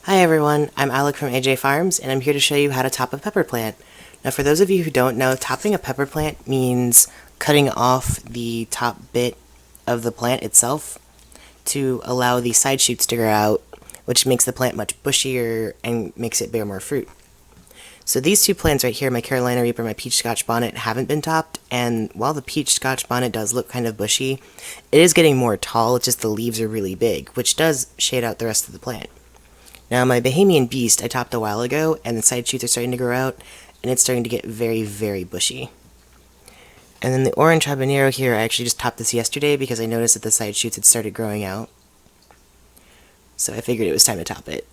Hi everyone, I'm Alec from AJay Farms, and I'm here to show you how to top a pepper plant. Now for those of you who don't know, topping a pepper plant means cutting off the top bit of the plant itself to allow the side shoots to grow out, which makes the plant much bushier and makes it bear more fruit. So these two plants right here, my Carolina Reaper and my Peach Scotch Bonnet, haven't been topped, and while the Peach Scotch Bonnet does look kind of bushy, it is getting more tall, it's just the leaves are really big, which does shade out the rest of the plant. Now my Bahamian Beast I topped a while ago, and the side shoots are starting to grow out, and it's starting to get very, very bushy. And then the orange habanero here, I actually just topped this yesterday because I noticed that the side shoots had started growing out. So I figured it was time to top it.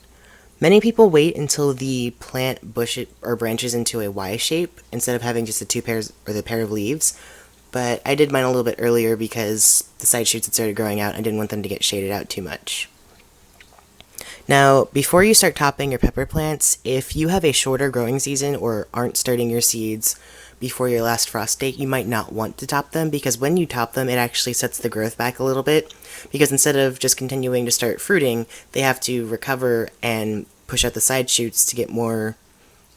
Many people wait until the plant branches into a Y shape instead of having just the pair of leaves. But I did mine a little bit earlier because the side shoots had started growing out and I didn't want them to get shaded out too much. Now, before you start topping your pepper plants, if you have a shorter growing season or aren't starting your seeds before your last frost date, you might not want to top them because when you top them, it actually sets the growth back a little bit because instead of just continuing to start fruiting, they have to recover and push out the side shoots to get more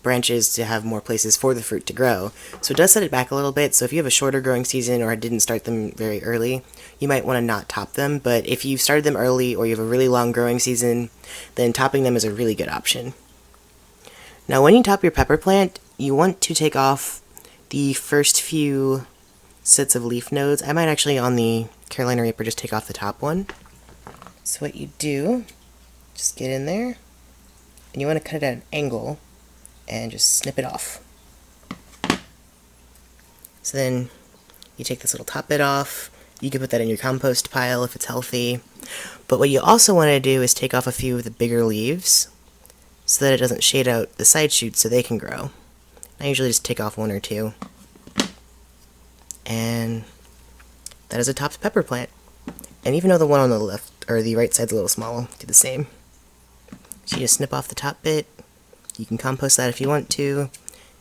branches to have more places for the fruit to grow. So it does set it back a little bit, so if you have a shorter growing season or didn't start them very early, you might want to not top them, but if you've started them early or you have a really long growing season, then topping them is a really good option. Now when you top your pepper plant, you want to take off the first few sets of leaf nodes. I might actually on the Carolina Reaper just take off the top one. So what you do, just get in there, and you want to cut it at an angle, and just snip it off. So then you take this little top bit off. You can put that in your compost pile if it's healthy. But what you also want to do is take off a few of the bigger leaves so that it doesn't shade out the side shoots so they can grow. I usually just take off one or two. And that is a topped pepper plant. And even though the one on the left or the right side's a little small, I'll do the same. So you just snip off the top bit. You can compost that if you want to,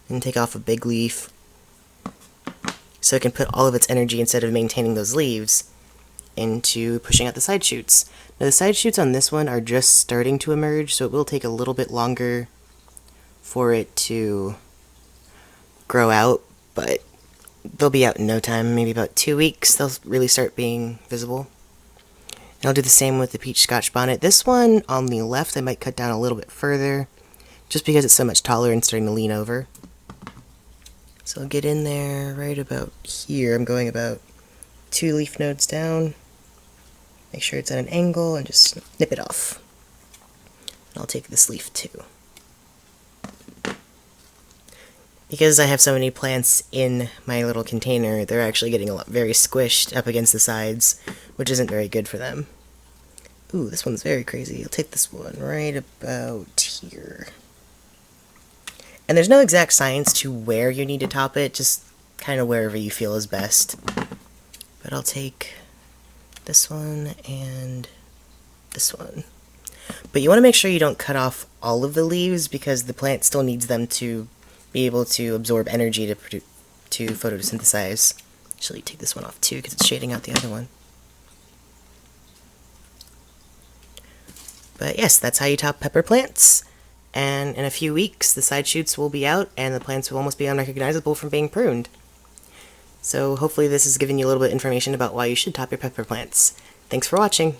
and take off a big leaf so it can put all of its energy, instead of maintaining those leaves, into pushing out the side shoots. Now the side shoots on this one are just starting to emerge, so it will take a little bit longer for it to grow out, but they'll be out in no time, maybe about 2 weeks, they'll really start being visible. And I'll do the same with the Peach Scotch Bonnet. This one on the left I might cut down a little bit further, just because it's so much taller and starting to lean over. So I'll get in there right about here. I'm going about 2 leaf nodes down. Make sure it's at an angle and just snip it off. And I'll take this leaf too. Because I have so many plants in my little container, they're actually getting very squished up against the sides, which isn't very good for them. Ooh, this one's very crazy. I'll take this one right about here. And there's no exact science to where you need to top it, just kind of wherever you feel is best. But I'll take this one and this one. But you want to make sure you don't cut off all of the leaves because the plant still needs them to be able to absorb energy to photosynthesize. Actually, take this one off too because it's shading out the other one. But yes, that's how you top pepper plants. And in a few weeks, the side shoots will be out, and the plants will almost be unrecognizable from being pruned. So hopefully this has given you a little bit of information about why you should top your pepper plants. Thanks for watching!